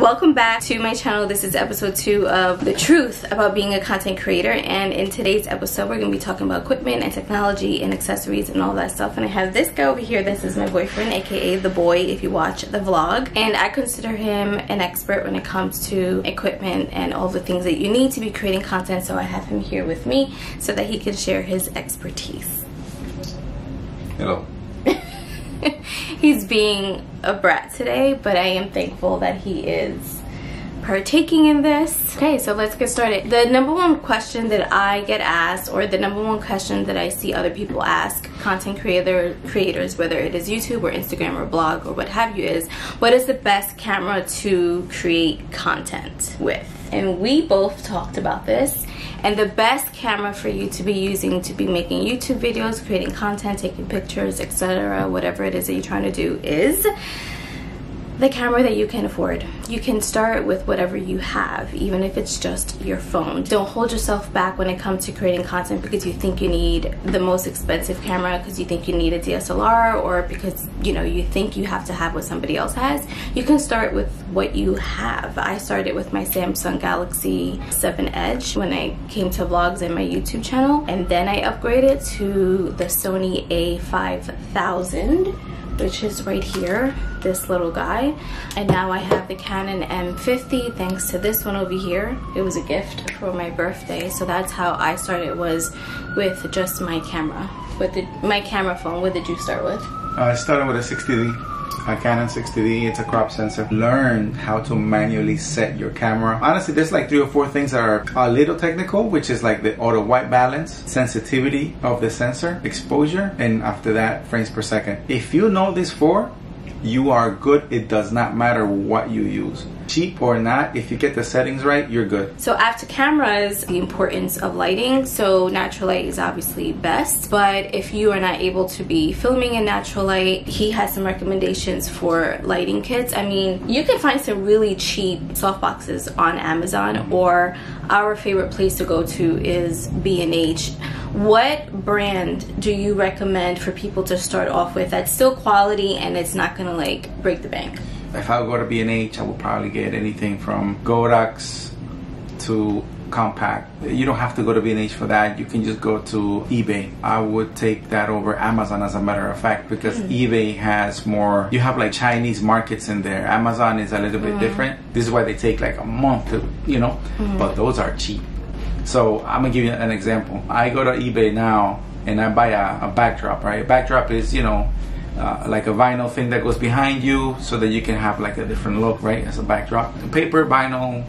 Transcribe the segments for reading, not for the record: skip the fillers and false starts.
Welcome back to my channel. This is episode 2 of The Truth About Being a Content Creator, and in today's episode we're going to be talking about equipment and technology and accessories and all that stuff. And I have this guy over here. This is my boyfriend, aka the boy if you watch the vlog, and I consider him an expert when it comes to equipment and all the things that you need to be creating content. So I have him here with me so that he can share his expertise. Hello. He's being a brat today, but I am thankful that he is partaking in this. Okay, so let's get started. The number one question that I get asked, or the number one question that I see other people ask content creators, whether it is YouTube or Instagram or blog or what have you, is what is the best camera to create content with? And we both talked about this, and the best camera for you to be using to be making YouTube videos, creating content, taking pictures, etc., whatever it is that you're trying to do, is the camera that you can afford. You can start with whatever you have, even if it's just your phone. Don't hold yourself back when it comes to creating content because you think you need the most expensive camera, because you think you need a DSLR, or because you think you have to have what somebody else has. You can start with what you have. I started with my Samsung Galaxy 7 Edge when I came to vlogs and my YouTube channel, and then I upgraded to the Sony A5000, which is right here, this little guy. And now I have the Canon M50 thanks to this one over here. It was a gift for my birthday. So that's how I started, was with just my camera, with my camera phone. What did you start with? I started with a 60D. A Canon 60D. It's a crop sensor. Learn how to manually set your camera. Honestly, there's like 3 or 4 things that are a little technical, which is like the auto white balance, sensitivity of the sensor, exposure, and after that, frames per second. If you know these 4, you are good. It does not matter what you use, cheap or not. If you get the settings right, you're good. So after cameras, the importance of lighting. So natural light is obviously best, but if you are not able to be filming in natural light, he has some recommendations for lighting kits. I mean, you can find some really cheap softboxes on Amazon, or our favorite place to go to is B&H. What brand do you recommend for people to start off with that's still quality and it's not gonna like break the bank? If I would go to B&H, I would probably get anything from Godox to compact. You don't have to go to B&H for that. You can just go to eBay. I would take that over Amazon, as a matter of fact, because eBay has more, you have like Chinese markets in there. Amazon is a little bit different. This is why they take like a month to, but those are cheap. So I'm gonna give you an example. I go to eBay now and I buy a backdrop, right? A backdrop is, like a vinyl thing that goes behind you so that you can have like a different look, right? As a backdrop. Paper, vinyl,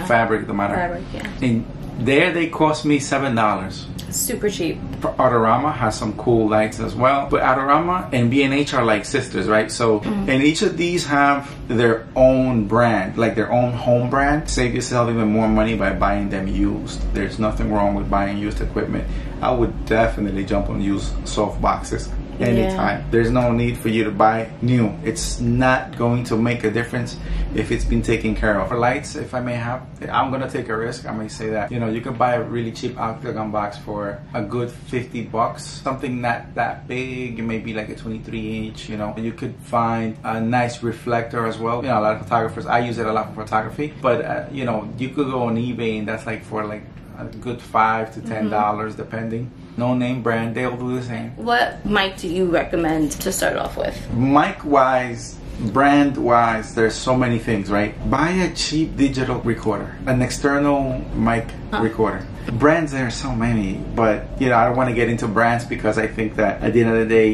fabric, no matter. Fabric, yeah. And there they cost me $7. Super cheap. Autorama has some cool lights as well, but Autorama and B&H are like sisters, right? So, and each of these have their own brand, like their own home brand. Save yourself even more money by buying them used. There's nothing wrong with buying used equipment. I would definitely jump on used soft boxes anytime. Yeah. There's no need for you to buy new. It's not going to make a difference if it's been taken care of. For lights, if I may have, I'm gonna take a risk. I may say that, you can buy a really cheap octagon box for a good $50. Something not that big, it may be like a 23-inch, You could find a nice reflector as well. A lot of photographers, I use it a lot for photography, but you could go on eBay and that's like for like a good $5 to $10 depending. No name brand, they'll do the same. What mic do you recommend to start off with? Mic wise, brand wise, there's so many things, right? Buy a cheap digital recorder, an external mic recorder. Brands, there are so many, but I don't want to get into brands because I think that at the end of the day,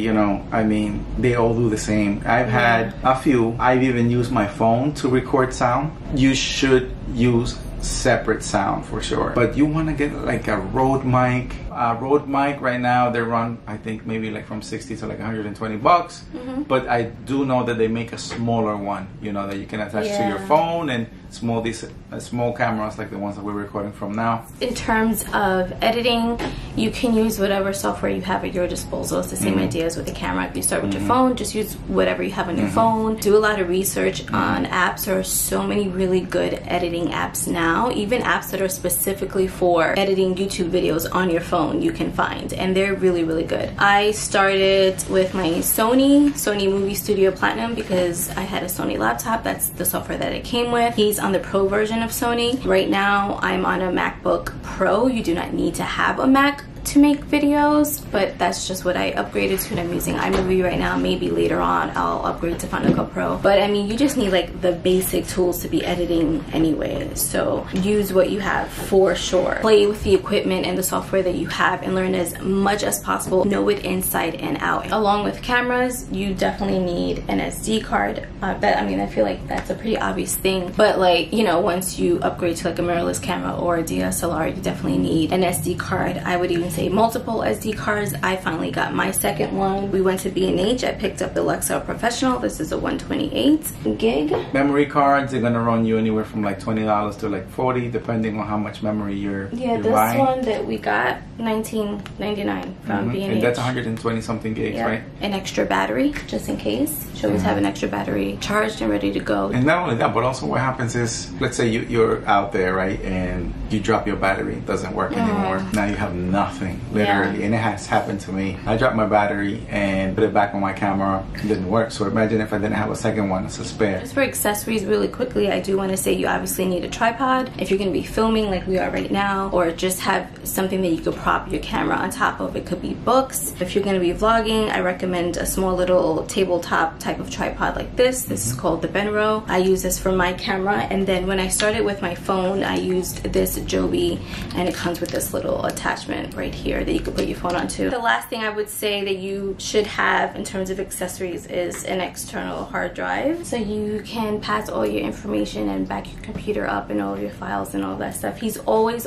they all do the same. I've had a few. I've even used my phone to record sound. You should use separate sound for sure, but you want to get like a Rode mic. Rode mic right now, they run I think maybe like from 60 to like $120, but I do know that they make a smaller one, that you can attach to your phone, and small cameras like the ones that we're recording from now. In terms of editing, you can use whatever software you have at your disposal. It's the same idea as with the camera. If you start with your phone, just use whatever you have on your phone. Do a lot of research on apps. There are so many really good editing apps now, even apps that are specifically for editing YouTube videos on your phone you can find, and they're really, really good. I started with my Sony Movie Studio Platinum because I had a Sony laptop. That's the software that it came with. He's on the Pro version of Sony. Right now I'm on a MacBook Pro. You do not need to have a Mac to make videos, but that's just what I upgraded to, and I'm using iMovie right now. Maybe later on I'll upgrade to Final Cut Pro, but I mean, you just need like the basic tools to be editing anyway, so use what you have for sure. Play with the equipment and the software that you have and learn as much as possible. Know it inside and out. Along with cameras, you definitely need an SD card. I feel like that's a pretty obvious thing, but like, you know, once you upgrade to like a mirrorless camera or a DSLR, you definitely need an SD card. I would even say multiple SD cards. I finally got my second one. We went to B&H. I picked up the Lexar Professional. This is a 128 gig. Memory cards, they're gonna run you anywhere from like $20 to like $40, depending on how much memory you're this buying. One that we got, $19.99 from B&H. And that's 120 something gigs, right? An extra battery, just in case. Should always have an extra battery charged and ready to go. And not only that, but also what happens is, let's say you're out there, right, and you drop your battery, it doesn't work anymore. Now you have nothing, literally, and it has happened to me. I dropped my battery and put it back on my camera, it didn't work. So imagine if I didn't have a second one as a spare. Just for accessories really quickly, I do want to say you obviously need a tripod if you're going to be filming like we are right now, or just have something that you could prop your camera on top of. It could be books. If you're going to be vlogging, I recommend a small little tabletop type of tripod like this. This is called the Benro. I use this for my camera, and then when I started with my phone, I used this Joby, and it comes with this little attachment right here that you could put your phone onto. The last thing I would say that you should have in terms of accessories is an external hard drive, so you can pass all your information and back your computer up and all of your files and all that stuff. He's always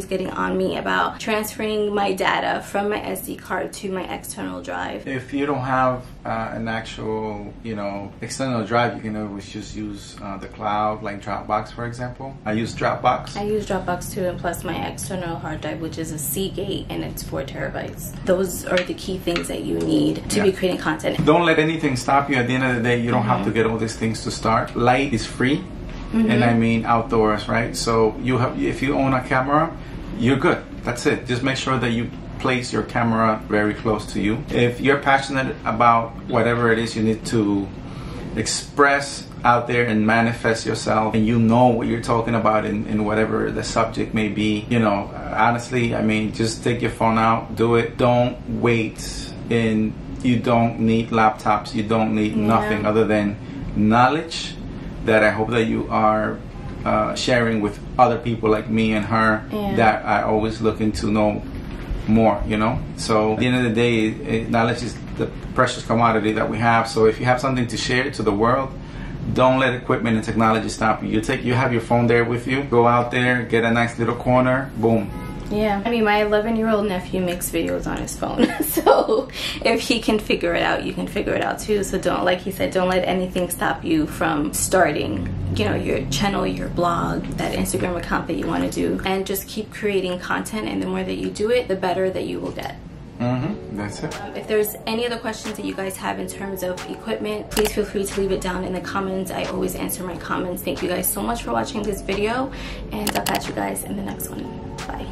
getting on me about transferring my data from my SD card to my external drive. If you don't have an actual, you know, external drive, you can always just use the cloud, like Dropbox, for example. I use Dropbox. I use Dropbox too, and plus my external hard drive, which is a Seagate, and it's 4 terabytes. Those are the key things that you need to be creating content. Don't let anything stop you. At the end of the day, you don't have to get all these things to start. Light is free, and I mean outdoors, right? So if you own a camera, you're good. That's it. Just make sure that you place your camera very close to you. If you're passionate about whatever it is you need to express out there and manifest yourself, and you know what you're talking about in whatever the subject may be, you know, honestly, I mean, just take your phone out, do it. Don't wait, and you don't need laptops, you don't need nothing other than knowledge that I hope that you are sharing with other people like me and her, that are always looking to know more, you know. So at the end of the day, knowledge is the precious commodity that we have. So if you have something to share to the world, don't let equipment and technology stop you. You have your phone there with you. Go out there, get a nice little corner, boom. Yeah, I mean, my 11-year-old nephew makes videos on his phone, so if he can figure it out, you can figure it out too. So don't, like he said, don't let anything stop you from starting, you know, your channel, your blog, that Instagram account that you want to do, and just keep creating content, and the more that you do it, the better that you will get. That's it. If there's any other questions that you guys have in terms of equipment, please feel free to leave it down in the comments. I always answer my comments. Thank you guys so much for watching this video, and I'll catch you guys in the next one. Bye.